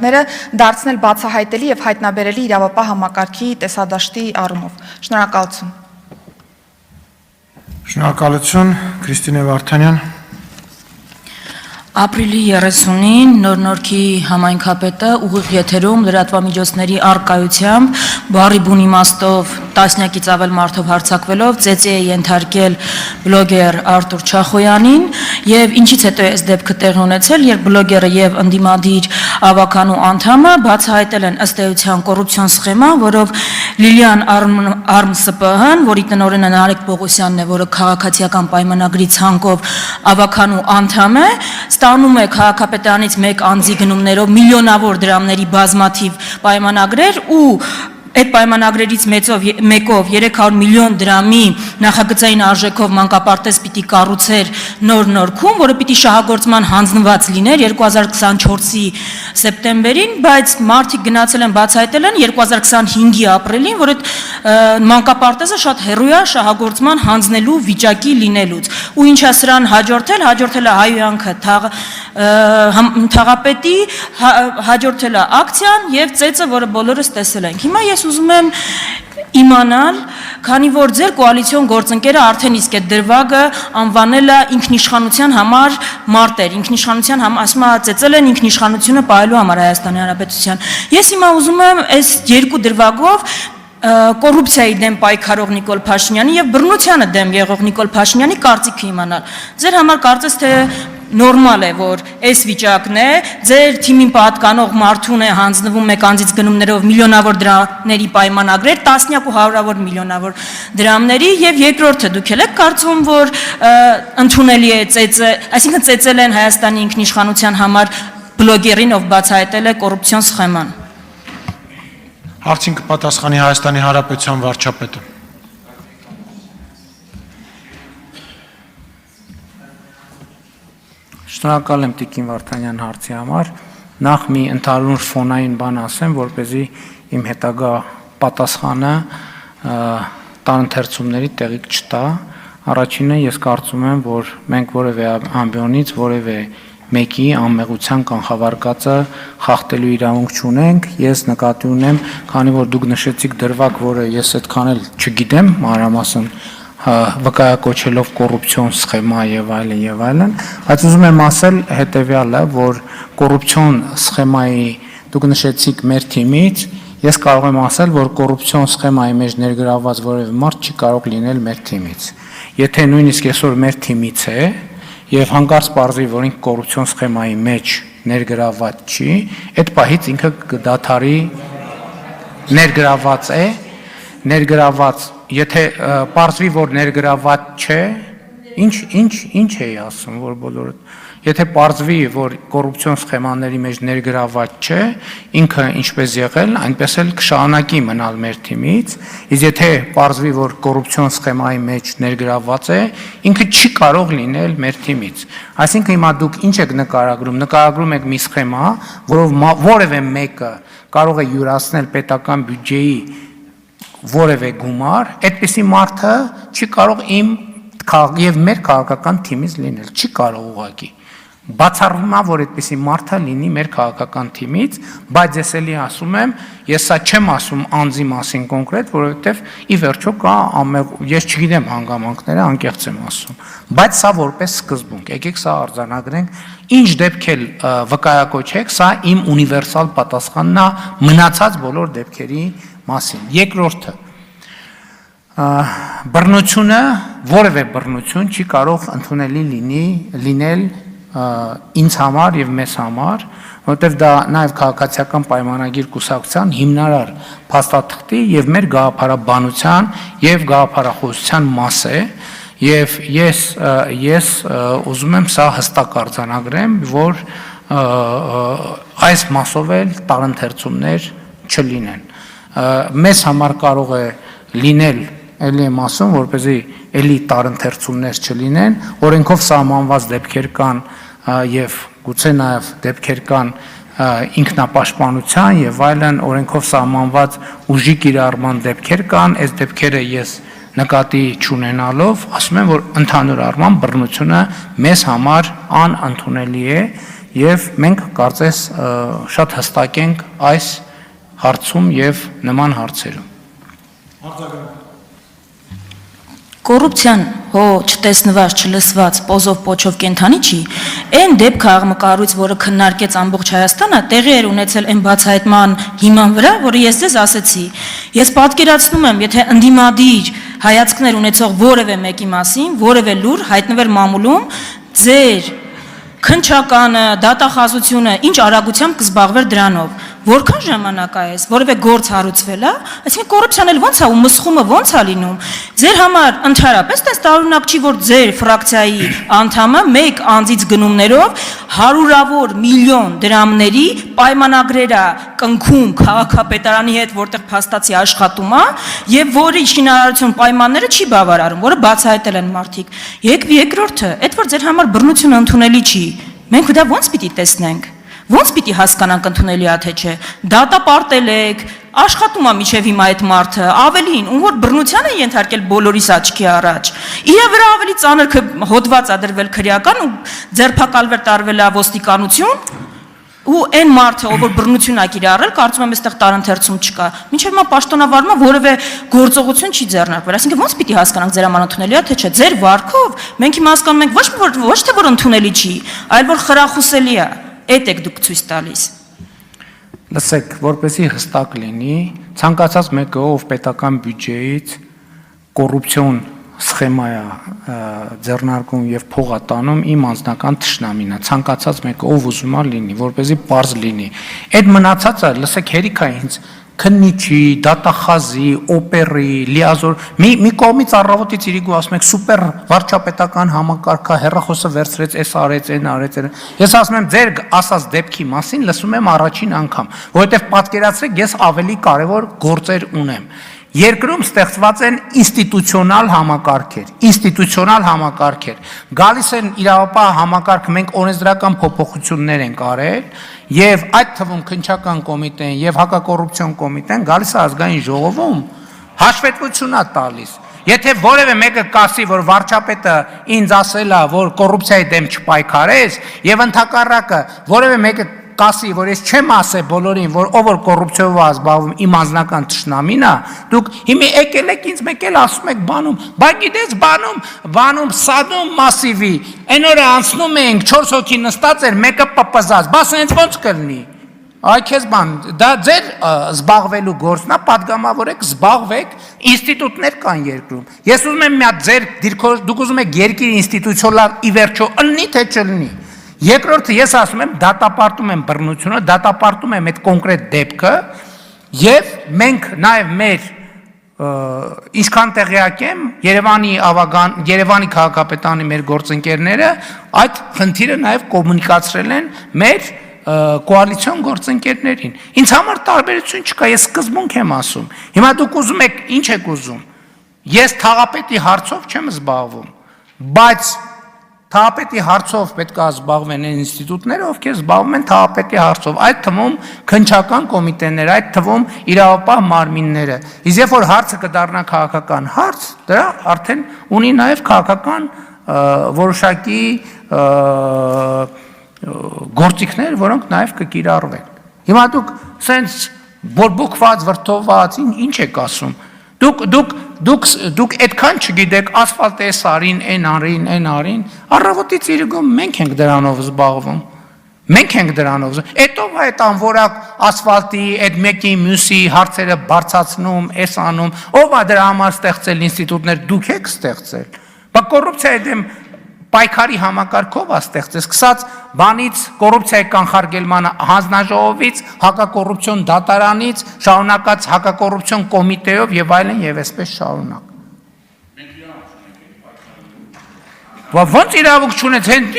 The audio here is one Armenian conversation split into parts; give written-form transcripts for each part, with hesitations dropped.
իրավիճակները դարձնել բացահայտելի եւ հայտնաբերելի իրավապահ համակարգի տեսադաշտի առումով։ Շնորհակալություն։ Շնորհակալություն, Քրիստինե Վարդանյան։ Ապրիլի 30-ին Նոր-Նորքի համայնքապետը ուղիղ եթերում լրատվամիջոցների առկայությամբ բառի բուն իմաստով տասնյակից ավել մարդով հարձակվելով ծեծի է ենթարկել բլոգեր Արտուր Չախոյանին եւ ինչից հետո այս դեպքը տեղի ունեցել, երբ բլոգերը եւ ընդդիմադիր ավականու անդամը բացահայտել են ըստ էության կոռուպցիոն սխեմա, որով Լիլիան ԱրմսՊՀ-ն, որի տնօրենը Նարեկ Պողոսյանն է, որը քաղաքացիական պայմանագրի ցանկով ավականու անդամ է, ստանում է քաղաքապետարանից մեկ անձի գնումներով միլիոնավոր դրամների բազմաթիվ պայմանագրեր ու այդ պայմանագրերից մեկով 300 միլիոն դրամի նախագծային արժեքով մանկապարտեզ պիտի կառուցեր Նոր-Նորքում, որը պիտի շահագործման հանձնված լիներ 2024-ի սեպտեմբերին, բայց մարդիկ գնացել են բացահայտել են 2025-ի ապրիլին, որ այդ մանկապարտեզը շատ հեռու է շահագործման հանձնելու վիճակի լինելուց։ Ու ինչա սրան հաջորդել է հայոյանքը թաղապետի, հաջորդել է ակցիան եւ ծեծը, որը բոլորս տեսել ենք։ Հիմա ես ուզում եմ իմանալ, քանի որ ձեր կոալիցիոն գործընկերը արդեն իսկ այդ դրվագը անվանել է ինքնիշխանության համար մարտեր, ինքնիշխանության համար, ասում է ծեծել են ինքնիշխանությունը պահելու համար Հայաստանի Հանրապետության։ Ես հիմա ուզում եմ այս երկու դրվագով կոռուպցիայի դեմ պայքարող Նիկոլ Փաշինյանի եւ բռնությանը դեմ եղող Նիկոլ Փաշինյանի կարծիքը իմանալ։ Ձեր համար կարծես թե նորմալ է, որ այս վիճակն է, ձեր թիմին պատկանող մարդուն է հանձնվում մեկ անձից գնումներով միլիոնավոր դրամների պայմանագրեր, տասնյակ ու հարյուրավոր միլիոնավոր դրամների եւ երկրորդը դուք եք կարծում, որ ընդունելի է ծեծը, այսինքն ծեծել են Հայաստանի ինքնիշխանության համար բլոգերին, ով բացահայտել է կոռուպցիոն սխեման։ Հարցին կպատասխանի Հայաստանի Հանրապետության վարչապետը։ Շնորհակալ եմ Տիկին Վարդանյան հարցի համար։ Նախ մի ընդհանուր ֆոնային բան ասեմ, որպեսզի իմ հետագա պատասխանը տարընթերցումների տեղիք չտա։ Առաջինը ես կարծում եմ, որ մենք որևէ ամբիոնից որևէ մեկի անմեղության կանխավարկածը խախտելու իրավունք չունենք։ Ես նկատի ունեմ, քանի որ դուք նշեցիք դրվագ, որը ես այդքան էլ չգիտեմ, մանրամասն վկայակոչելով կոռուպցիոն սխեմա եւ այլն, բայց ուզում եմ ասել հետեւյալը, որ կոռուպցիոն սխեմայի դուք նշեցիք մեր թիմից, ես կարող եմ ասել, որ կոռուպցիոն սխեմայի մեջ ներգրավված որևէ մարդ չի կարող լինել մեր թիմից։ Եթե նույնիսկ այսօր մեր թիմից է եւ հանկարծ պարզվի, որ ինքը կոռուպցիոն սխեմայի մեջ ներգրավված չի, այդ պահից ինքը կդադարի ներգրավված է, ներգրավված, եթե պարզվի, որ ներգրավված չէ, ինչ էի ասում, որ բոլորը, եթե պարզվի, որ կոռուպցիոն սխեմաների մեջ ներգրավված չէ, ինքը ինչպես եղել, այնպես էլ կշարունակի մնալ մեր թիմից, իսկ եթե պարզվի, որ կոռուպցիոն սխեմայի մեջ ներգրավված է, ինքը չի կարող լինել մեր թիմից։ Այսինքն հիմա դուք ինչ եք նկարագրում եք մի սխեմա, որով որևէ մեկը կարող է յուրացնել պետական բյուջեի որևէ գումար, այդպիսի մարդը չի կարող իմ եւ մեր քաղաքական թիմից լինել, չի կարող ուղղակի։ Բացառվում է, որ այդպիսի մարդը լինի մեր քաղաքական թիմից, բայց ես էլի ասում եմ, ես սա չեմ ասում անձի մասին կոնկրետ, որովհետեւ ի վերջո կա ես չգիտեմ հանգամանքները, անկեղծ եմ ասում, բայց սա որպես սկզբունք, եկեք սա արձանագրենք, ինչ դեպք էլ վկայակոչեք, սա իմ ունիվերսալ պատասխանն է մնացած բոլոր դեպքերի մասին։ Երկրորդը բռնությունը, որևէ բռնություն չի կարող ընդունելի լինել ինձ համար եւ մեզ համար, որովհետեւ դա նաեւ քաղաքացիական պայմանագիր կուսակցության հիմնարար փաստաթղթի եւ մեր գաղափարաբանության եւ գաղափարախոսության մաս է եւ ես ուզում եմ սա հստակ արձանագրեմ, որ այս մասով էլ տարընթերցումներ չլինեն։ Մեզ համար կարող է լինել, էլի եմ ասում, որպեսզի էլի տարընթերցումներ չլինեն, օրենքով սահմանված դեպքեր կան եւ գուցե նաեւ դեպքեր կան ինքնապաշտպանության եւ այլն օրենքով սահմանված ուժի կիրառման դեպքեր կան, այս դեպքերը ես նկատի չունենալով ասում եմ, որ ընդհանուր առմամբ բռնությունը մեզ համար անընդունելի է եւ մենք կարծես շատ հստակ ենք այս հարցում եւ նման հարցերում։ Կոռուպցիան հո չտեսնված, չլսված, պոզով պոչով կենթանի չի, այն դեպքը աղմկարույց, որը քննարկեց ամբողջ Հայաստանը, տեղի էր ունեցել այն բացահայտման հիման վրա, որը ես ձեզ ասեցի։ Ես պատկերացնում եմ, եթե ընդդիմադիր հայացքներ ունեցող որևէ մեկի մասին, որևէ լուր հայտնվեր մամուլում, ձեր քնչականը, դատախազությունը ինչ արագությամբ կզբաղվեր դրանով։ Որքան ժամանակ է այս, որևէ գործ հարուցվել է, այսինքն կոռուպցիան էլ ո՞նց է ու մսխումը ո՞նց է լինում։ Ձեր համար ընդհանրապես դա տարօրինակ չի, որ ձեր ֆրակցիայի անդամը մեկ անձից գնումներով հարյուրավոր միլիոն դրամների պայմանագրեր է կնքում քաղաքապետարանի հետ, որտեղ փաստացի աշխատում է, եւ որի շինարարություն պայմանները չի բավարարում, որը բացահայտել են մարդիկ։ Երկրորդը, այդ որ ձեր համար բռնությունը ընդունելի չի, մենք դա ո՞նց պիտի տեսնենք։ Ոնց պիտի հասկանանք ընդունելի է թե չէ։ Դատապարտել եք, աշխատում է միջև հիմա այդ մարդը, ավելին, ում որ բռնության են ենթարկել բոլորիս աչքի առաջ։ Իր վրա ավելի ծանր հոդված է դրվել քրեական ու ձերբակալվել տարվել է ոստիկանություն, ու այն մարդը, ով որ բռնություն ա կիրառել, կարծում եմ այստեղ տարընթերցում չկա։ Մինչև հիմա պաշտոնավարումը որևէ գործողություն չի ձեռնարկվել։ Այսինքն ոնց պիտի հասկանանք ձեր համար ընդունելի է թե չէ։ Ձեր վարքով մենք հիմա հասկանում ենք ոչ թե որ ընդունելի չի, այլ որ խրախուսելի է։ Այդ եք դուք ցույց տալիս։ Լսեք, որպեսզի հստակ լինի, ցանկացած մեկը, ով պետական բյուջեից կոռուպցիոն սխեմա է ձեռնարկում եւ փող է տանում, իմ անձնական թշնամին է, ցանկացած մեկը, ով ուզում է լինի, որպեսզի པարզ լինի։ Այդ մնացածը, լսեք, հերիք է ինձ քննիչի, դատախազի, օպերի, լիազոր մի կողմից առավոտից իրիկու ասում եք սուպեր վարչապետական համակարգը հերախոսը վերցրեց, էս արեց, այն արեց։ Ես ասում եմ ձեր ասած դեպքի մասին լսում եմ առաջին անգամ, որովհետև պատկերացրեք, ես ավելի կարևոր գործեր ունեմ։ Երկրում ստեղծված են ինստիտուցիոնալ համակարգեր, գալիս են իրավապահ համակարգ, մենք օրենսդրական փոփոխություններ ենք արել, եւ այդ թվում քննչական կոմիտեն եւ հակակոռուպցիոն կոմիտեն գալիս է ազգային ժողովում հաշվետվություն է տալիս։ Եթե որևէ մեկը կասի, որ վարչապետը ինձ ասել է, որ կոռուպցիայի դեմ չպայքարես, եւ ընդհակառակը որևէ մեկը կասի, որ ես չեմ ասել բոլորին, որ ով որ կոռուպցիայով է զբաղվում, իմ անձնական թշնամին է, դուք հիմա եկել եք ինձ մեկ էլ ասում եք բանում, բայց գիտես բանում սադում մասիվի, այն օրը անցնում ենք 4 հոգի նստած էր, մեկը պպզած, բաս այնց ոնց կլինի։ Այ քեզ բան, դա ձեր զբաղվելու գործն է, պատգամավորեք, զբաղվեք, ինստիտուտներ կան երկրում։ Ես ուզում եմ մի հատ ձեր դիրքորոշ, դուք ուզում եք երկիր ինստիտուցիոնալ ի վերջո ըլնի թե չըլնի։ Երկրորդը ես ասում եմ դատապարտում եմ բռնությունը, դատապարտում եմ այդ կոնկրետ դեպքը եւ մենք նաեւ մեր ինչքան տեղյակ եմ Երևանի քաղաքապետարանի մեր գործընկերները այդ խնդիրը նաեւ կոմունիկացրել են մեր կոալիցիոն գործընկերներին։ Ինձ համար տարբերություն չկա, ես սկզբունք եմ ասում։ Հիմա դուք ուզում եք, ինչ եք ուզում։ Ես թաղապետի հարցով չեմ զբաղվում, բայց թաղապետի հարցով պետք է զբաղվեն այն ինստիտուտները, ովքեր զբաղվում են թաղապետի հարցով, այդ թվում քննչական կոմիտեները, այդ թվում իրավապահ մարմինները։ Իսկ երբ որ հարցը կդառնա քաղաքական հարց, դա արդեն ունի նաև քաղաքական որոշակի գործիքներ, որոնք նաև կկիրառվեն։ Հիմա դուք սենց բորբոքված, վրդովված, ինչ եք ասում։ Դուք այդքան չգիտեք ասֆալտ էս արին, այն արին, առավոտից իրգում մենք ենք դրանով զբաղվում։ Էդ ով է այդ անվորակ ասֆալտի, այդ մեկի մյուսի հարցերը բարձացնում, էս անում, ով է դրա համար ստեղծել ինստիտուտներ, դուք եք ստեղծել։ Բայց կոռուպցիայի դեմ պայքարի համակարգով է ստեղծել, սկսած բանից կոռուպցիայի կանխարգելման հանձնաժողովից, հակակոռուպցիոն դատարանից, շարունակած հակակոռուպցիոն կոմիտեով եւ այլն եւ այսպես շարունակ։ Ոնց իրավունք չունեք, հենց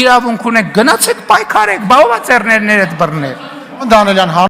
իրավունք ունեք, գնացեք պայքարեք, բա ով է ծերներներդ բռնել։ Դանելյան